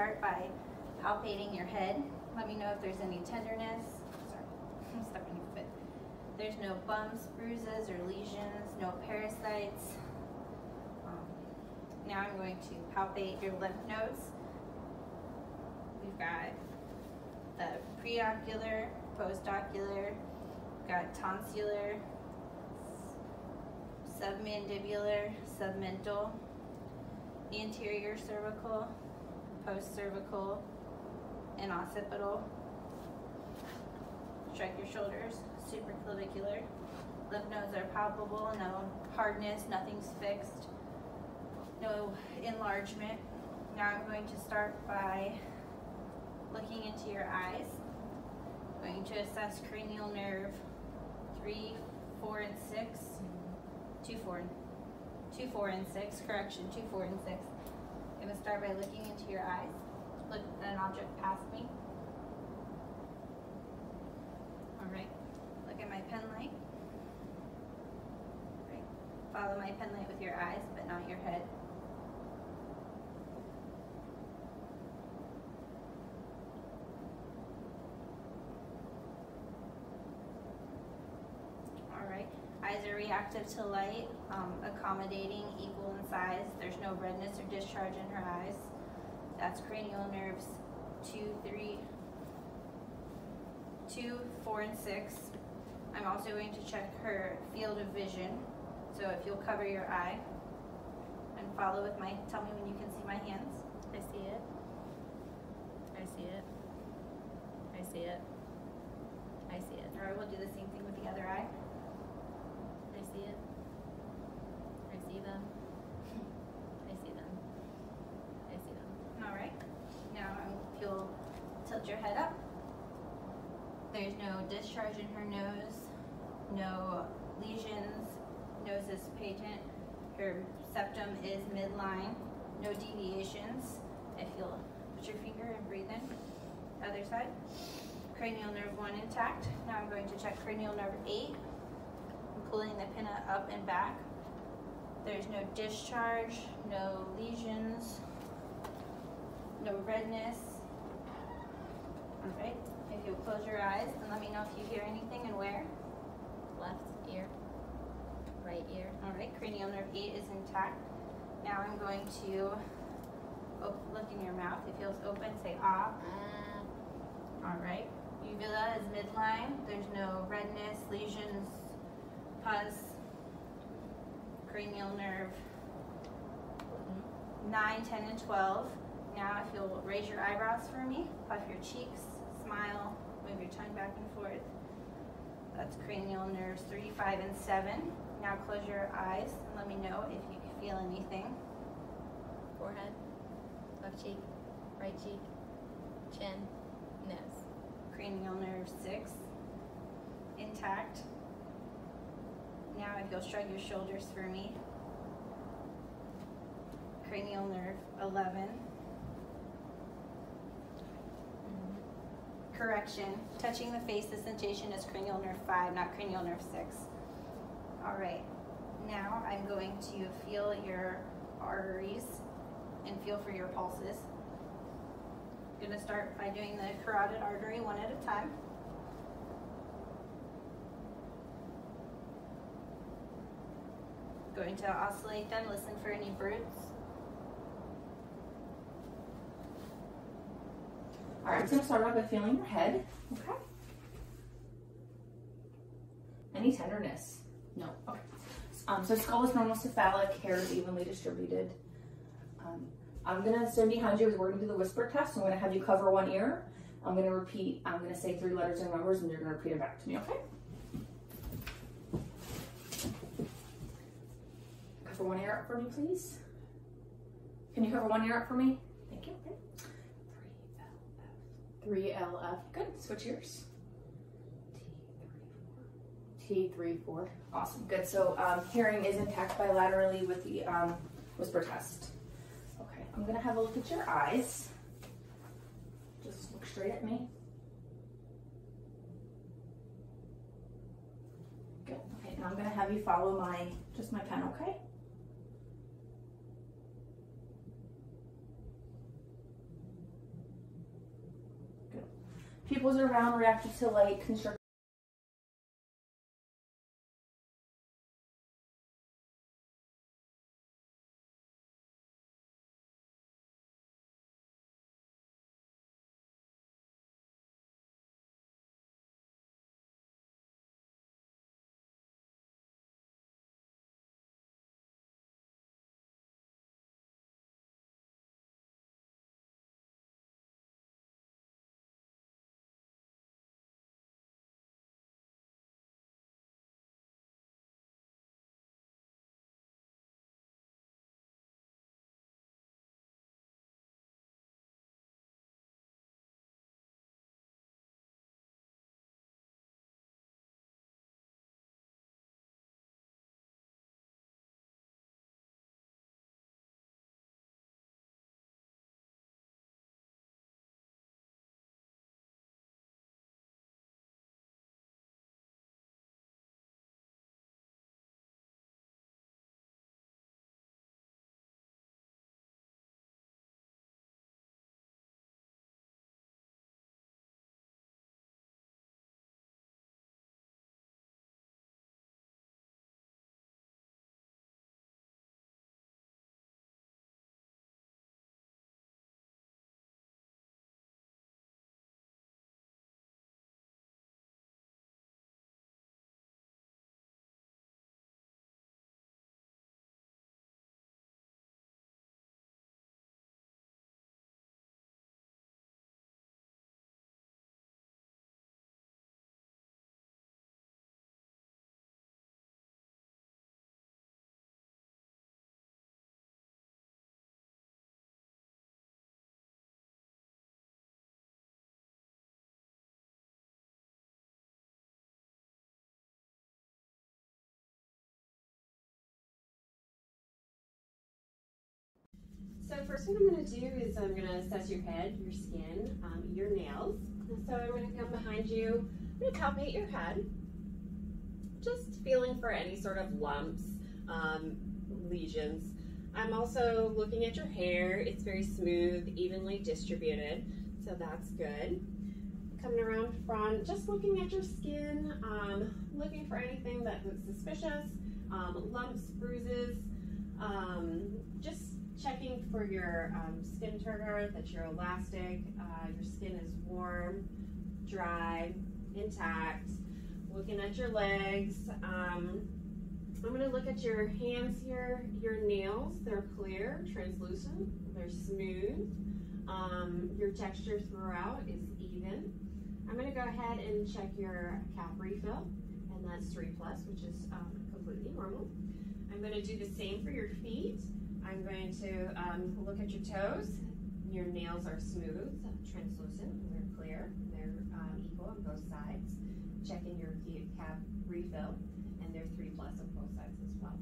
start by palpating your head. Let me know if there's any tenderness. Sorry, I'm stuck on your foot. There's no bumps, bruises, or lesions, no parasites. Now I'm going to palpate your lymph nodes. We've got the preocular, postocular, we've got tonsillar, submandibular, submental, anterior cervical, post-cervical, and occipital. Shrug your shoulders, supraclavicular. Lymph nodes are palpable, no hardness, nothing's fixed, no enlargement. Now I'm going to start by looking into your eyes. I'm going to assess cranial nerve 3, 4, and 6. 2, 4, and 6. Correction, 2, 4, and 6. I'm going to start by looking into your eyes. Look at an object past me. All right. Look at my pen light. Right. Follow my pen light with your eyes, but not your head. Eyes are reactive to light, accommodating, equal in size. There's no redness or discharge in her eyes. That's cranial nerves 2, 4, and 6. I'm also going to check her field of vision. So if you'll cover your eye and follow with my, tell me when you can see my hands. I see it. I see it. I see it. I see it. All right, we'll do the same thing with the other eye. I see it. I see them. I see them. I see them. All right. Now if you'll tilt your head up. There's no discharge in her nose, no lesions, nose is patent, her septum is midline, no deviations. If you'll put your finger and breathe in. Other side. Cranial nerve 1 intact. Now I'm going to check cranial nerve 8. I'm pulling the pinna up and back. There's no discharge, no lesions, no redness. All right. If you'll close your eyes and let me know if you hear anything and where. Left ear, right ear. All right, cranial nerve 8 is intact. Now I'm going to look in your mouth. It feels open, say ah. All right, uvula is midline. There's no redness, lesions, pus. Cranial nerve 9, 10, and 12. Now if you'll raise your eyebrows for me, puff your cheeks, smile, move your tongue back and forth. That's cranial nerves 3, 5, and 7. Now close your eyes and let me know if you feel anything. Forehead, left cheek, right cheek, chin, nose. Cranial nerve 6, intact. Now if you'll shrug your shoulders for me. Cranial nerve 11. Correction, touching the face, the sensation is cranial nerve 5, not cranial nerve 6. All right, now I'm going to feel your arteries and feel for your pulses. I'm gonna start by doing the carotid artery one at a time. Going to oscillate them, listen for any bruits. All right, I'm going to start off by feeling your head. Okay. Any tenderness? No. Okay. So skull is normal cephalic, hair is evenly distributed. I'm going to stand behind you as we're going to do the whisper test. I'm going to have you cover one ear. I'm going to repeat, I'm going to say 3 letters and numbers, and you're going to repeat it back to me, okay? Cover one ear up for me, please. Can you cover one ear up for me? Thank you. Okay. 3LF. Good. Switch ears. T34. Awesome. Good. So hearing is intact bilaterally with the whisper test. Okay. I'm going to have a look at your eyes. Just look straight at me. Good. Okay. Now I'm going to have you follow my pen, okay? Pupils are round, reactive to light, constrict. So first what I'm going to do is I'm going to assess your head, your skin, your nails. So I'm going to come behind you, I'm going to palpate your head, just feeling for any sort of lumps, lesions. I'm also looking at your hair. It's very smooth, evenly distributed, so that's good. Coming around front, just looking at your skin, looking for anything that looks suspicious, lumps, bruises, just checking for your skin turgor, that you're elastic, your skin is warm, dry, intact. Looking at your legs. I'm going to look at your hands here, your nails. They're clear, translucent, they're smooth. Your texture throughout is even. I'm going to go ahead and check your cap refill, and that's 3+, which is completely normal. I'm going to do the same for your feet. I'm going to look at your toes. Your nails are smooth, translucent, they're clear, they're equal on both sides. Checking your cap refill, and they're 3+ on both sides as well.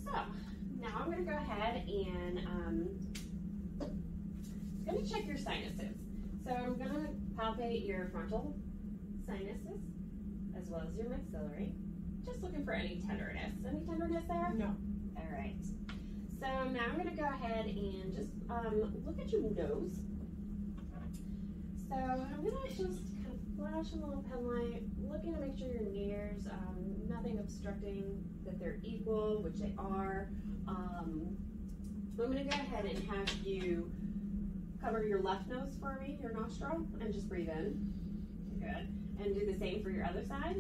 So now I'm going to go ahead and going to check your sinuses. So I'm going to palpate your frontal sinuses as well as your maxillary. Just looking for any tenderness. Any tenderness there? No. All right. So now I'm going to go ahead and just look at your nose. So I'm going to just kind of flash a little pen light, looking to make sure your ears, nothing obstructing, that they're equal, which they are. I'm going to go ahead and have you cover your left nose for me, your nostril, and just breathe in. Good. And do the same for your other side.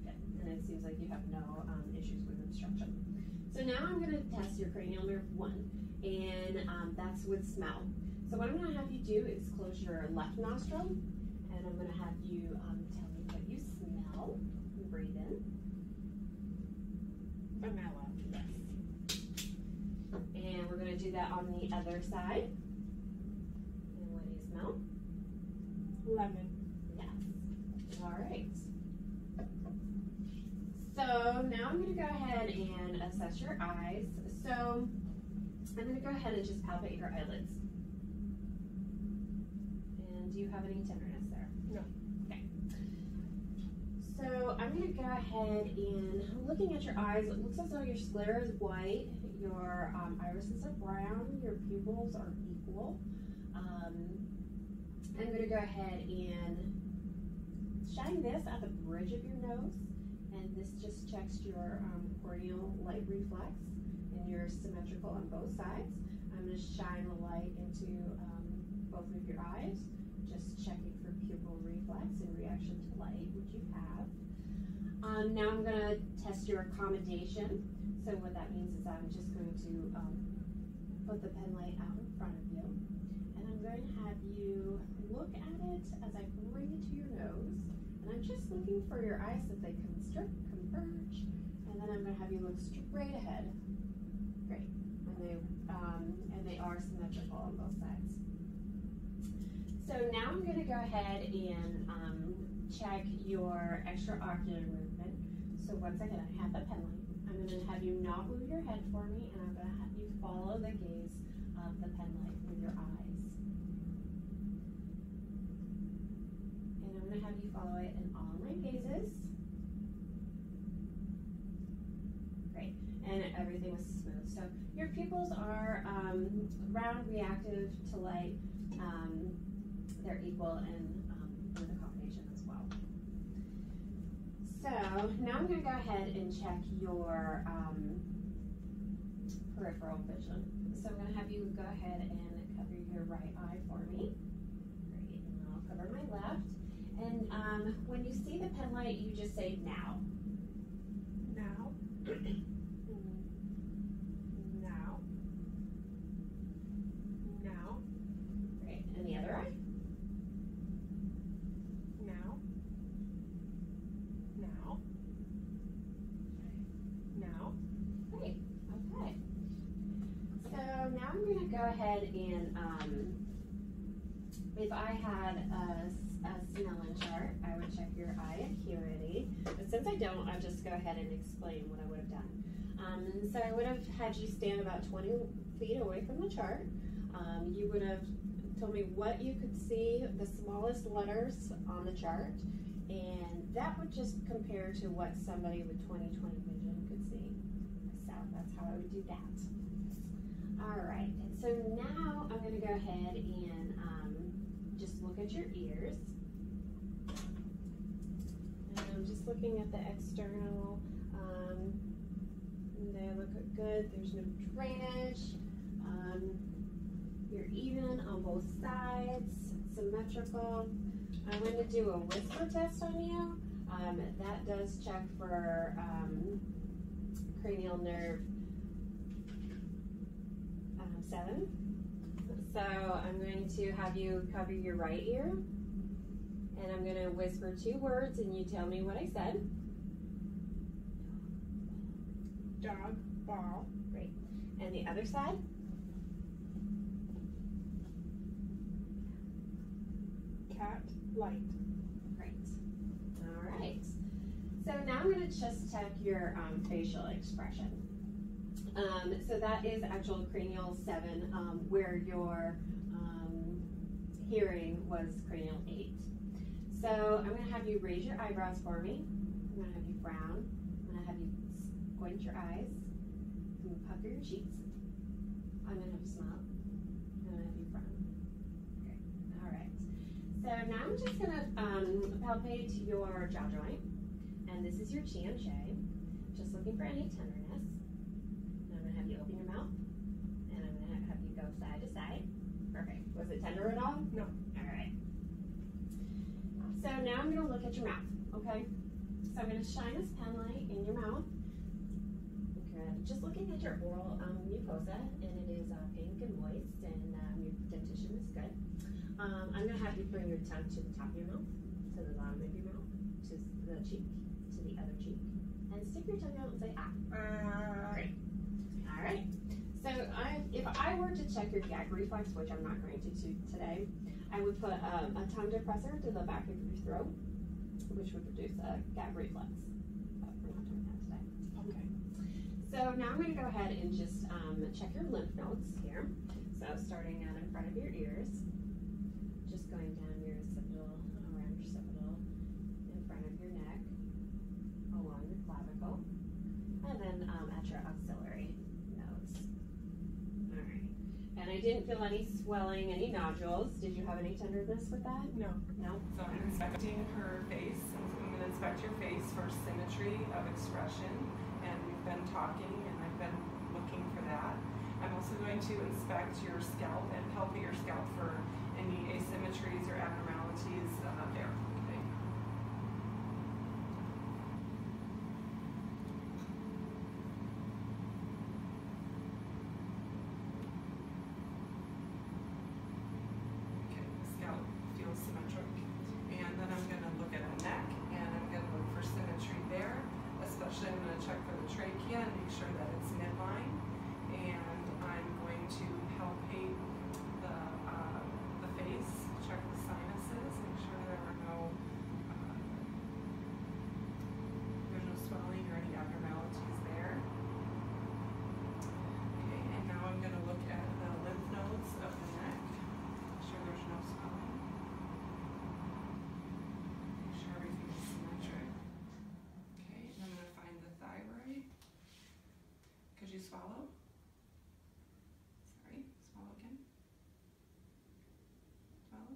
Good. And it seems like you have no issues with obstruction. So now I'm going to test your cranial nerve 1, and that's with smell. So what I'm going to have you do is close your left nostril, and I'm going to have you tell me what you smell. Breathe in. Vanilla. Yes. And we're going to do that on the other side. And what do you smell? Lemon. Yes. All right. So now I'm going to go ahead and assess your eyes. So I'm going to go ahead and just palpate your eyelids. And do you have any tenderness there? No. Okay. So I'm going to go ahead and looking at your eyes, it looks as though your sclera is white, your irises are brown, your pupils are equal. I'm going to go ahead and shine this at the bridge of your nose, and this just checks your corneal light reflex, and you're symmetrical on both sides. I'm going to shine the light into both of your eyes, just checking for pupil reflex and reaction to light, which you have. Now I'm going to test your accommodation. So what that means is I'm just going to put the pen light out in front of you, and I'm going to have you look at it as I bring it to your nose, and I'm just looking for your eyes that they converge, and then I'm going to have you look straight ahead. Great. And they are symmetrical on both sides. So now I'm going to go ahead and check your extraocular movement. So once again, I have the pen light. I'm going to have you not move your head for me, and I'm going to have you follow the gaze of the pen light with your eyes. And I'm going to have you follow it in all my gazes. Great. And everything was smooth. So your pupils are round, reactive to light. They're equal in with accommodation as well. So now I'm going to go ahead and check your peripheral vision. So I'm going to have you go ahead and cover your right eye for me. Great, and I'll cover my left. And when you see the pen light, you just say now. Now. Now. Now. Great, and the other eye. Now. Now. Now. Great, okay. So now I'm going to go ahead and, if I had a Snellen chart, I would check your eye acuity. But since I don't, I'll just go ahead and explain what I would have done. So I would have had you stand about 20 feet away from the chart. You would have told me what you could see, the smallest letters on the chart, and that would just compare to what somebody with 20/20 vision could see. So that's how I would do that. All right, so now I'm going to go ahead and just look at your ears. And I'm just looking at the external. They look good. There's no drainage. You're even on both sides, symmetrical. I'm going to do a whisper test on you. That does check for cranial nerve 7. So I'm going to have you cover your right ear, and I'm going to whisper 2 words, and you tell me what I said. Dog. Ball. Great. And the other side? Cat. Light. Great. All right. So now I'm going to just check your facial expression. So that is actual cranial 7, where your hearing was cranial 8. So I'm going to have you raise your eyebrows for me. I'm going to have you frown. I'm going to have you squint your eyes. I'm going to pucker your cheeks. I'm going to have you smile. I'm going to have you frown. Okay. All right. So now I'm just going to palpate your jaw joint. And this is your Chian-Che. Just looking for any tenderness. And I'm going to have you open your mouth. And I'm going to have you go side to side. Perfect. Was it tender at all? No. All right. So now I'm going to look at your mouth, okay? So I'm going to shine this pen light in your mouth. Good. Just looking at your oral mucosa, and it is pink and moist, and your dentition is good. I'm going to have you bring your tongue to the top of your mouth, to the bottom of your mouth, to the cheek, to the other cheek, and stick your tongue out and say ah. Great. All right. So if I were to check your gag reflex, which I'm not going to today, I would put a tongue depressor to the back of your throat, which would produce a gag reflex. But we're not doing that today. Okay. So now I'm going to go ahead and just check your lymph nodes here. So starting out in front of your ears, just going down your occipital, around your occipital, in front of your neck, along your clavicle, and then at your auxiliary nodes. All right. And I I didn't feel any swelling, any nodules. Did you have any tenderness with that? No. No? So I'm inspecting her face. I'm going to inspect your face for symmetry of expression, and we've been talking and I've been looking for that. I'm also going to inspect your scalp and palpate your scalp for any asymmetries or abnormalities there. Okay. Okay, the scalp feels symmetric. And then I'm going to look at a neck and I'm going to look for symmetry there. Especially I'm going to check for the trachea and make sure that it's midline. And I'm going to palpate the face, check the sinuses, make sure there are there's no swelling or any abnormalities there. Okay, and now I'm going to look at the lymph nodes of the neck, make sure there's no swelling. Make sure everything is symmetric. Okay, and I'm going to find the thyroid. Could you swallow? Sorry, swallow again. Swallow.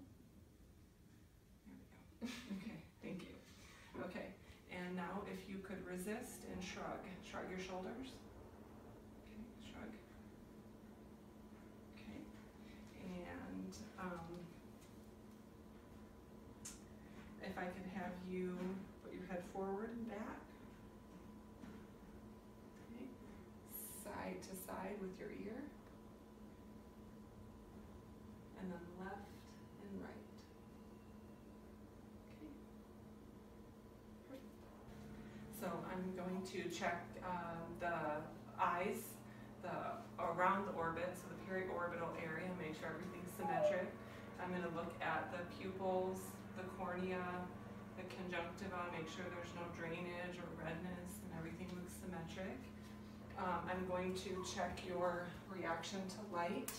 There we go. Okay, thank you. Okay, and now if you could resist and shrug. Shrug your shoulders. Okay, shrug. Okay, and if I could have you put your head forward and back. Okay, side to side with your ear. And then left and right. Okay. Perfect. So I'm going to check the eyes, around the orbit, so the periorbital area, make sure everything's symmetric. I'm going to look at the pupils, the cornea, the conjunctiva, make sure there's no drainage or redness and everything looks symmetric. I'm going to check your reaction to light.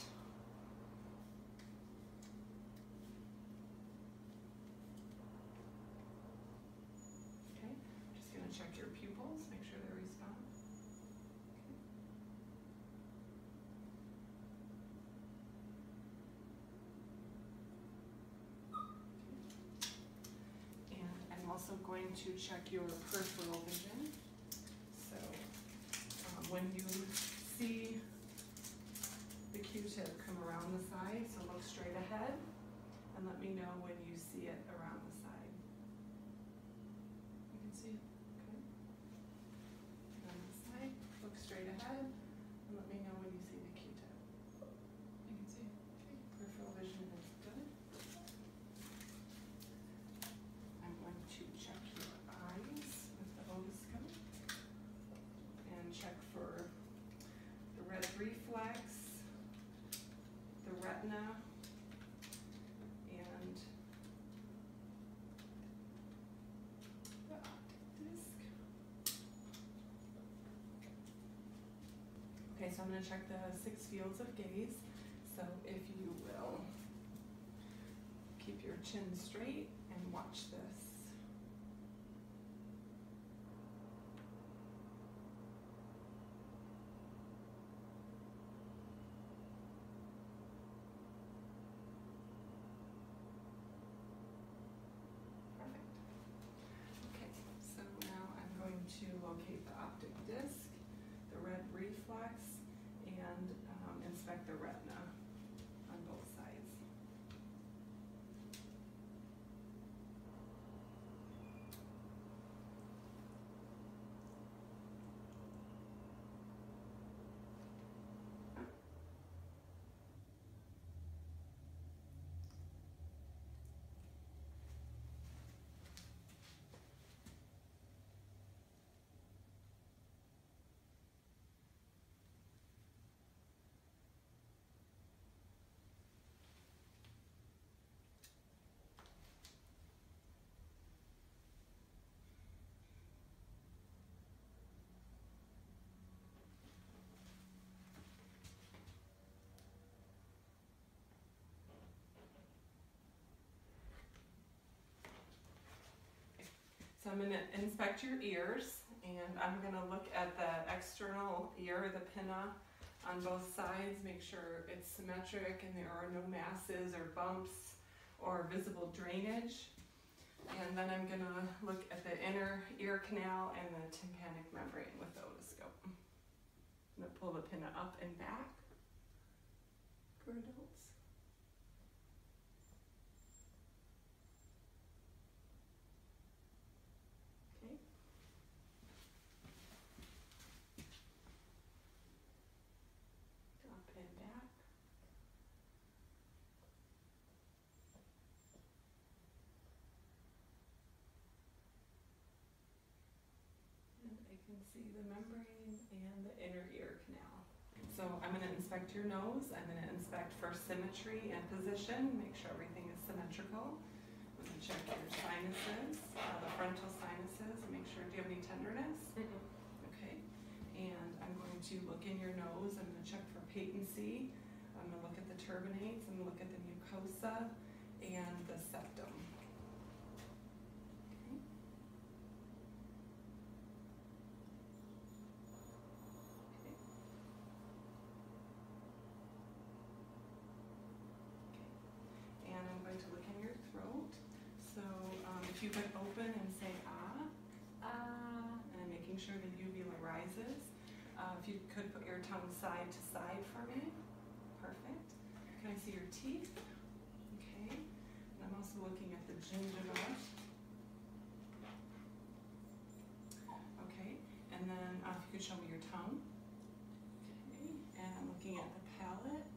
Okay, just going to check your pupils, make sure they respond. Okay. And I'm also going to check your peripheral vision. So when you see the Q-tip come around the side, so look straight ahead and let me know when you see it around the side. You can see it, okay? And on this side, look straight ahead and let me know when you see the Q-tip. You can see, okay, peripheral vision is good. I'm going to check your eyes with the otoscope and check for the red reflex, the retina, and the optic disc. Okay, so I'm going to check the 6 fields of gaze. So if you will keep your chin straight and watch this. To locate the optic disc, the red reflex, and inspect the retina on both sides. So I'm going to inspect your ears, and I'm going to look at the external ear, the pinna on both sides, make sure it's symmetric and there are no masses or bumps or visible drainage. And then I'm gonna look at the inner ear canal and the tympanic membrane with the otoscope. I'm gonna pull the pinna up and back for adults. Okay. Up and back. And I can see the membrane and the inner ear canal. So I'm going to inspect your nose. I'm going to inspect for symmetry and position, make sure everything is symmetrical. I'm going to check your sinuses, the frontal sinuses, and make sure, do you have any tenderness? Okay. And I'm going to look in your nose. I'm going to check for patency. I'm going to look at the turbinates. I'm going to look at the mucosa and the septum. Okay. And I'm going to look in your throat. So if you could open and say ah, ah, and I'm making sure the uvula rises. If you could put your tongue side to side for me. Perfect. Can I see your teeth? Okay. And I'm also looking at the gingiva. Okay. And then if you could show me your tongue. Okay. And I'm looking at the palate.